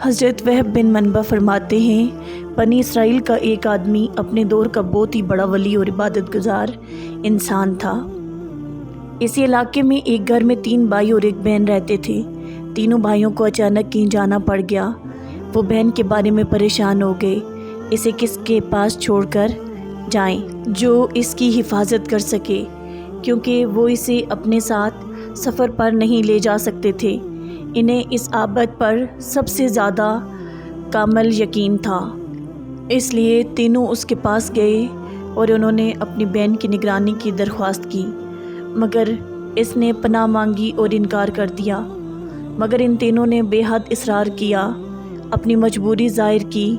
حضرت وہب بن منبع فرماتے ہیں، بنی اسرائیل کا ایک آدمی اپنے دور کا بہت ہی بڑا ولی اور عبادت گزار انسان تھا۔ اسی علاقے میں ایک گھر میں 3 بھائی اور ایک بہن رہتے تھے۔ تینوں بھائیوں کو اچانک کہیں جانا پڑ گیا۔ وہ بہن کے بارے میں پریشان ہو گئے، اسے کس کے پاس چھوڑ کر جائیں جو اس کی حفاظت کر سکے، کیونکہ وہ اسے اپنے ساتھ سفر پر نہیں لے جا سکتے تھے۔ انہیں اس عابد پر سب سے زیادہ کامل یقین تھا، اس لیے تینوں اس کے پاس گئے اور انہوں نے اپنی بہن کی نگرانی کی درخواست کی، مگر اس نے پناہ مانگی اور انکار کر دیا۔ مگر ان تینوں نے بے حد اصرار کیا، اپنی مجبوری ظاہر کی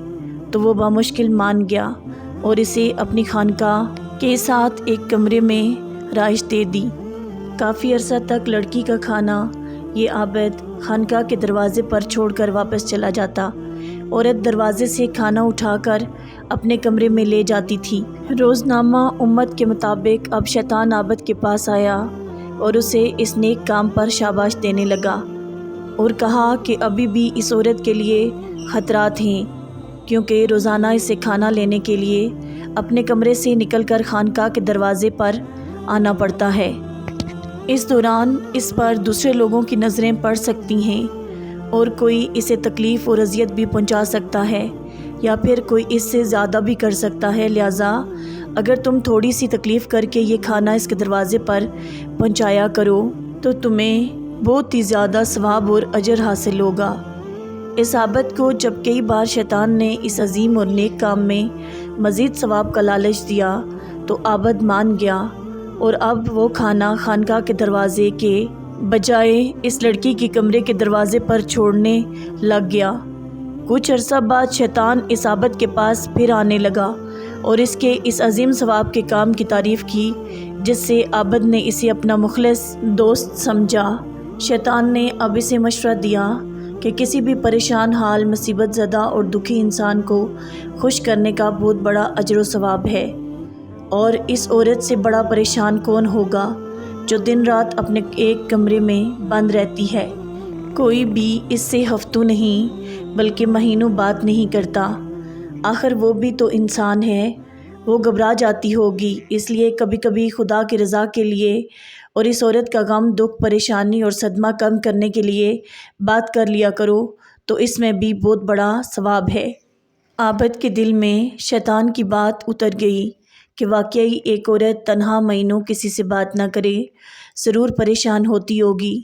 تو وہ بامشکل مان گیا اور اسے اپنی خانقاہ کے ساتھ ایک کمرے میں رہائش دے دی۔ کافی عرصہ تک لڑکی کا کھانا یہ عابد خانقاہ کے دروازے پر چھوڑ کر واپس چلا جاتا۔ عورت دروازے سے کھانا اٹھا کر اپنے کمرے میں لے جاتی تھی۔ روزنامہ امت کے مطابق اب شیطان عابد کے پاس آیا اور اسے اس نیک کام پر شاباش دینے لگا اور کہا کہ ابھی بھی اس عورت کے لیے خطرات ہیں، کیونکہ روزانہ اسے کھانا لینے کے لیے اپنے کمرے سے نکل کر خانقاہ کے دروازے پر آنا پڑتا ہے۔ اس دوران اس پر دوسرے لوگوں کی نظریں پڑ سکتی ہیں اور کوئی اسے تکلیف اور اذیت بھی پہنچا سکتا ہے، یا پھر کوئی اس سے زیادہ بھی کر سکتا ہے۔ لہٰذا اگر تم تھوڑی سی تکلیف کر کے یہ کھانا اس کے دروازے پر پہنچایا کرو تو تمہیں بہت ہی زیادہ ثواب اور اجر حاصل ہوگا۔ اس عابد کو جب کئی بار شیطان نے اس عظیم اور نیک کام میں مزید ثواب کا لالچ دیا تو عابد مان گیا اور اب وہ کھانا خانقاہ کے دروازے کے بجائے اس لڑکی کے کمرے کے دروازے پر چھوڑنے لگ گیا۔ کچھ عرصہ بعد شیطان اس عابد کے پاس پھر آنے لگا اور اس کے اس عظیم ثواب کے کام کی تعریف کی جس سے عابد نے اسے اپنا مخلص دوست سمجھا۔ شیطان نے اب اسے مشورہ دیا کہ کسی بھی پریشان حال، مصیبت زدہ اور دکھی انسان کو خوش کرنے کا بہت بڑا اجر و ثواب ہے، اور اس عورت سے بڑا پریشان کون ہوگا جو دن رات اپنے ایک کمرے میں بند رہتی ہے۔ کوئی بھی اس سے ہفتوں نہیں بلکہ مہینوں بات نہیں کرتا۔ آخر وہ بھی تو انسان ہے، وہ گھبرا جاتی ہوگی، اس لیے کبھی کبھی خدا کی رضا کے لیے اور اس عورت کا غم، دکھ، پریشانی اور صدمہ کم کرنے کے لیے بات کر لیا کرو تو اس میں بھی بہت بڑا ثواب ہے۔ عابد کے دل میں شیطان کی بات اتر گئی کہ واقعی ایک عورت تنہا مہینوں کسی سے بات نہ کرے، ضرور پریشان ہوتی ہوگی۔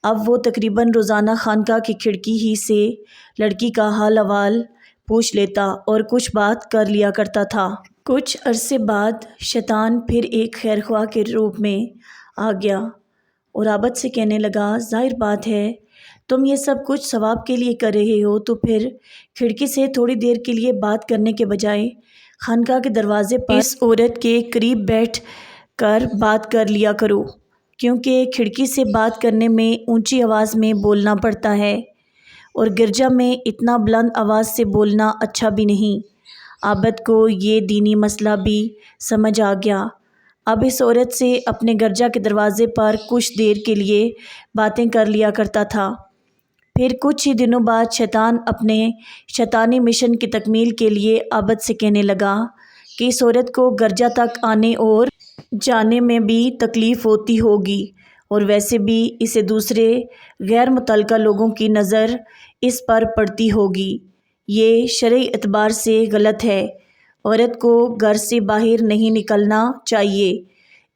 اب وہ تقریباً روزانہ خانقاہ کی کھڑکی ہی سے لڑکی کا حال احوال پوچھ لیتا اور کچھ بات کر لیا کرتا تھا۔ کچھ عرصے بعد شیطان پھر ایک خیر خواہ کے روپ میں آ گیا اور عابد سے کہنے لگا، ظاہر بات ہے تم یہ سب کچھ ثواب کے لیے کر رہے ہو، تو پھر کھڑکی سے تھوڑی دیر کے لیے بات کرنے کے بجائے خانقاہ کے دروازے پر اس عورت کے قریب بیٹھ کر بات کر لیا کرو، کیونکہ کھڑکی سے بات کرنے میں اونچی آواز میں بولنا پڑتا ہے اور گرجا میں اتنا بلند آواز سے بولنا اچھا بھی نہیں۔ عابد کو یہ دینی مسئلہ بھی سمجھ آ گیا۔ اب اس عورت سے اپنے گرجا کے دروازے پر کچھ دیر کے لیے باتیں کر لیا کرتا تھا۔ پھر کچھ ہی دنوں بعد شیطان اپنے شیطانی مشن کی تکمیل کے لیے عابد سے کہنے لگا کہ اس عورت کو گرجا تک آنے اور جانے میں بھی تکلیف ہوتی ہوگی، اور ویسے بھی اسے دوسرے غیر متعلقہ لوگوں کی نظر اس پر پڑتی ہوگی۔ یہ شرعی اعتبار سے غلط ہے۔ عورت کو گھر سے باہر نہیں نکلنا چاہیے،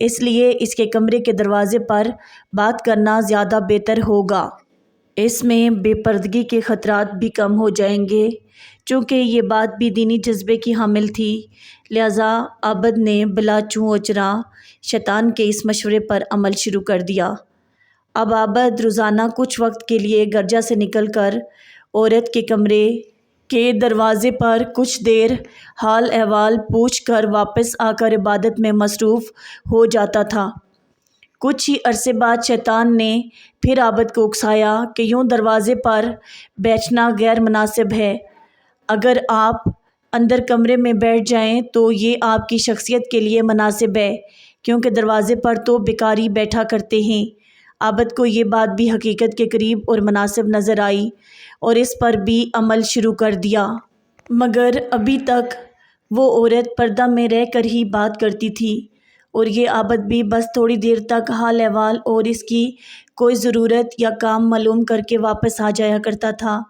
اس لیے اس کے کمرے کے دروازے پر بات کرنا زیادہ بہتر ہوگا۔ اس میں بے پردگی کے خطرات بھی کم ہو جائیں گے۔ چونکہ یہ بات بھی دینی جذبے کی حامل تھی، لہٰذا عابد نے بلا چوں و چرا شیطان کے اس مشورے پر عمل شروع کر دیا۔ اب عابد روزانہ کچھ وقت کے لیے گرجا سے نکل کر عورت کے کمرے کے دروازے پر کچھ دیر حال احوال پوچھ کر واپس آ کر عبادت میں مصروف ہو جاتا تھا۔ کچھ ہی عرصے بعد شیطان نے پھر عابد کو اکسایا کہ یوں دروازے پر بیٹھنا غیر مناسب ہے۔ اگر آپ اندر کمرے میں بیٹھ جائیں تو یہ آپ کی شخصیت کے لیے مناسب ہے، کیونکہ دروازے پر تو بیکاری بیٹھا کرتے ہیں۔ عابد کو یہ بات بھی حقیقت کے قریب اور مناسب نظر آئی اور اس پر بھی عمل شروع کر دیا، مگر ابھی تک وہ عورت پردہ میں رہ کر ہی بات کرتی تھی اور یہ عابد بھی بس تھوڑی دیر تک حال احوال اور اس کی کوئی ضرورت یا کام معلوم کر کے واپس آ جایا کرتا تھا۔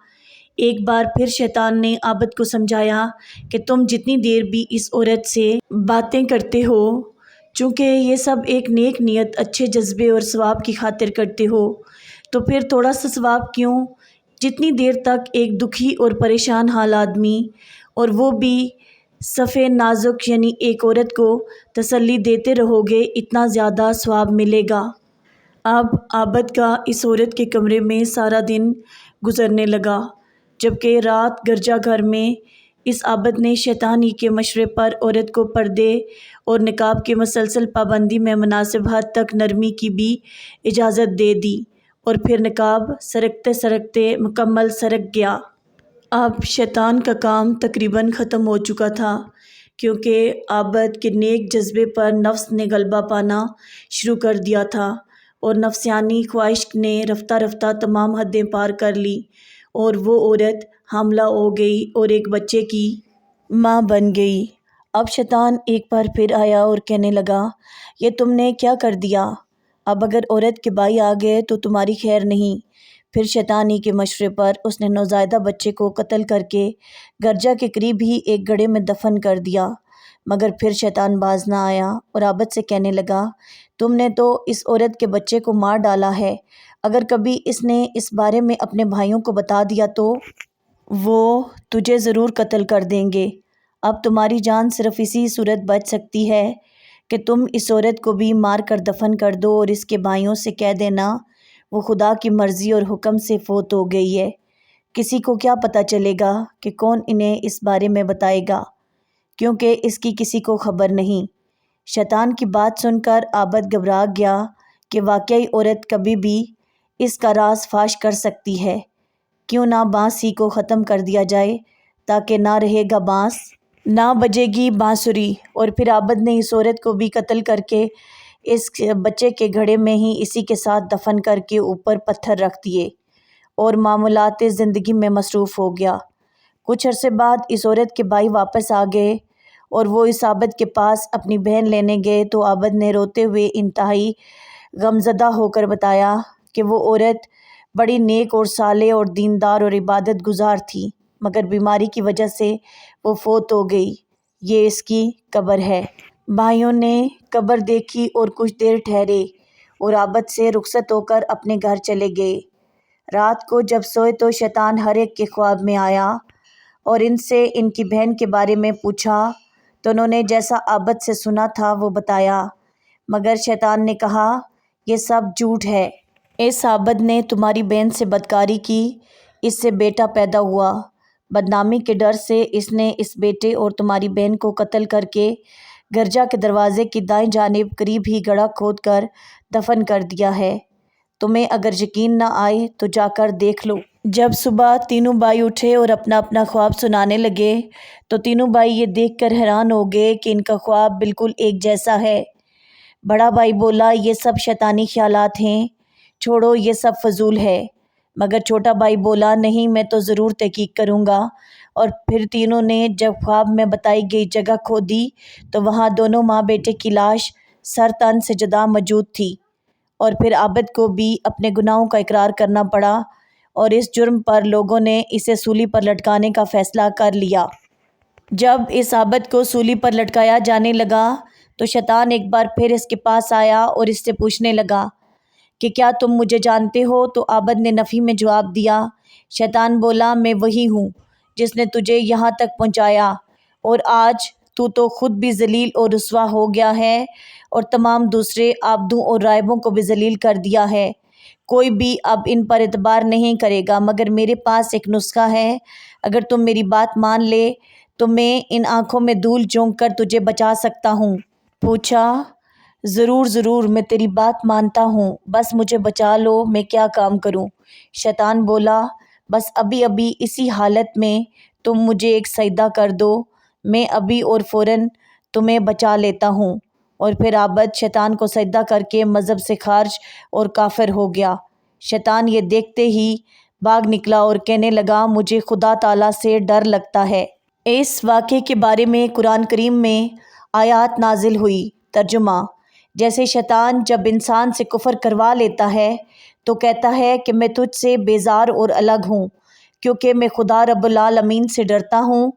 ایک بار پھر شیطان نے عابد کو سمجھایا کہ تم جتنی دیر بھی اس عورت سے باتیں کرتے ہو، چونکہ یہ سب ایک نیک نیت، اچھے جذبے اور ثواب کی خاطر کرتے ہو، تو پھر تھوڑا سا ثواب کیوں؟ جتنی دیر تک ایک دکھی اور پریشان حال آدمی، اور وہ بھی صفے نازک یعنی ایک عورت کو تسلی دیتے رہو گے، اتنا زیادہ ثواب ملے گا۔ اب عابد کا اس عورت کے کمرے میں سارا دن گزرنے لگا، جبکہ رات گرجا گھر میں اس عابد نے شیطان ہی کے مشورے پر عورت کو پردے اور نقاب کی مسلسل پابندی میں مناسب حد تک نرمی کی بھی اجازت دے دی، اور پھر نقاب سرکتے سرکتے مکمل سرک گیا۔ اب شیطان کا کام تقریباً ختم ہو چکا تھا، کیونکہ عابد کے نیک جذبے پر نفس نے غلبہ پانا شروع کر دیا تھا اور نفسیانی خواہش نے رفتہ رفتہ تمام حدیں پار کر لی، اور وہ عورت حاملہ ہو گئی اور ایک بچے کی ماں بن گئی۔ اب شیطان ایک بار پھر آیا اور کہنے لگا، یہ تم نے کیا کر دیا؟ اب اگر عورت کے بھائی آ گئے تو تمہاری خیر نہیں۔ پھر شیطان ہی کے مشورے پر اس نے نوزائیدہ بچے کو قتل کر کے گرجا کے قریب ہی ایک گڑھے میں دفن کر دیا، مگر پھر شیطان باز نہ آیا اور عابد سے کہنے لگا، تم نے تو اس عورت کے بچے کو مار ڈالا ہے، اگر کبھی اس نے اس بارے میں اپنے بھائیوں کو بتا دیا تو وہ تجھے ضرور قتل کر دیں گے۔ اب تمہاری جان صرف اسی صورت بچ سکتی ہے کہ تم اس عورت کو بھی مار کر دفن کر دو اور اس کے بھائیوں سے کہہ دینا وہ خدا کی مرضی اور حکم سے فوت ہو گئی ہے۔ کسی کو کیا پتہ چلے گا کہ کون انہیں اس بارے میں بتائے گا، کیونکہ اس کی کسی کو خبر نہیں۔ شیطان کی بات سن کر عابد گھبرا گیا کہ واقعی عورت کبھی بھی اس کا راز فاش کر سکتی ہے، کیوں نہ بانس ہی کو ختم کر دیا جائے، تاکہ نہ رہے گا بانس نہ بجے گی بانسری۔ اور پھر عابد نے اس عورت کو بھی قتل کر کے اس بچے کے گھڑے میں ہی اسی کے ساتھ دفن کر کے اوپر پتھر رکھ دیے اور معمولات زندگی میں مصروف ہو گیا۔ کچھ عرصے بعد اس عورت کے بھائی واپس آ گئے اور وہ اس عابد کے پاس اپنی بہن لینے گئے تو عابد نے روتے ہوئے انتہائی غمزدہ ہو کر بتایا کہ وہ عورت بڑی نیک اور صالح اور دیندار اور عبادت گزار تھی، مگر بیماری کی وجہ سے وہ فوت ہو گئی، یہ اس کی قبر ہے۔ بھائیوں نے قبر دیکھی اور کچھ دیر ٹھہرے اور عابد سے رخصت ہو کر اپنے گھر چلے گئے۔ رات کو جب سوئے تو شیطان ہر ایک کے خواب میں آیا اور ان سے ان کی بہن کے بارے میں پوچھا تو انہوں نے جیسا عابد سے سنا تھا وہ بتایا، مگر شیطان نے کہا، یہ سب جھوٹ ہے، اس عابد نے تمہاری بہن سے بدکاری کی، اس سے بیٹا پیدا ہوا، بدنامی کے ڈر سے اس نے اس بیٹے اور تمہاری بہن کو قتل کر کے گرجا کے دروازے کی دائیں جانب قریب ہی گڑھا کھود کر دفن کر دیا ہے۔ تمہیں اگر یقین نہ آئے تو جا کر دیکھ لو۔ جب صبح تینوں بھائی اٹھے اور اپنا اپنا خواب سنانے لگے تو تینوں بھائی یہ دیکھ کر حیران ہو گئے کہ ان کا خواب بالکل ایک جیسا ہے۔ بڑا بھائی بولا، یہ سب شیطانی خیالات ہیں، چھوڑو یہ سب فضول ہے، مگر چھوٹا بھائی بولا، نہیں میں تو ضرور تحقیق کروں گا۔ اور پھر تینوں نے جب خواب میں بتائی گئی جگہ کھودی تو وہاں دونوں ماں بیٹے کی لاش سر تن سے جدا موجود تھی، اور پھر عابد کو بھی اپنے گناہوں کا اقرار کرنا پڑا اور اس جرم پر لوگوں نے اسے سولی پر لٹکانے کا فیصلہ کر لیا۔ جب اس عابد کو سولی پر لٹکایا جانے لگا تو شیطان ایک بار پھر اس کے پاس آیا اور اس سے پوچھنے لگا کہ کیا تم مجھے جانتے ہو؟ تو عابد نے نفی میں جواب دیا۔ شیطان بولا، میں وہی ہوں جس نے تجھے یہاں تک پہنچایا، اور آج تو خود بھی ذلیل اور رسوا ہو گیا ہے اور تمام دوسرے عابدوں اور راہبوں کو بھی ذلیل کر دیا ہے۔ کوئی بھی اب ان پر اعتبار نہیں کرے گا، مگر میرے پاس ایک نسخہ ہے، اگر تم میری بات مان لے تو میں ان آنکھوں میں دھول جھونک کر تجھے بچا سکتا ہوں۔ پوچھا، ضرور ضرور، میں تیری بات مانتا ہوں، بس مجھے بچا لو، میں کیا کام کروں؟ شیطان بولا، بس ابھی ابھی اسی حالت میں تم مجھے ایک سجدہ کر دو، میں ابھی اور فوراً تمہیں بچا لیتا ہوں۔ اور پھر عابد شیطان کو سجدہ کر کے مذہب سے خارج اور کافر ہو گیا۔ شیطان یہ دیکھتے ہی بھاگ نکلا اور کہنے لگا مجھے خدا تعالیٰ سے ڈر لگتا ہے۔ اس واقعے کے بارے میں قرآن کریم میں آیات نازل ہوئی۔ ترجمہ: جیسے شیطان جب انسان سے کفر کروا لیتا ہے تو کہتا ہے کہ میں تجھ سے بیزار اور الگ ہوں کیونکہ میں خدا رب العالمین سے ڈرتا ہوں،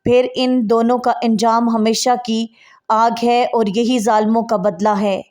پھر ان دونوں کا انجام ہمیشہ کی آگ ہے اور یہی ظالموں کا بدلہ ہے۔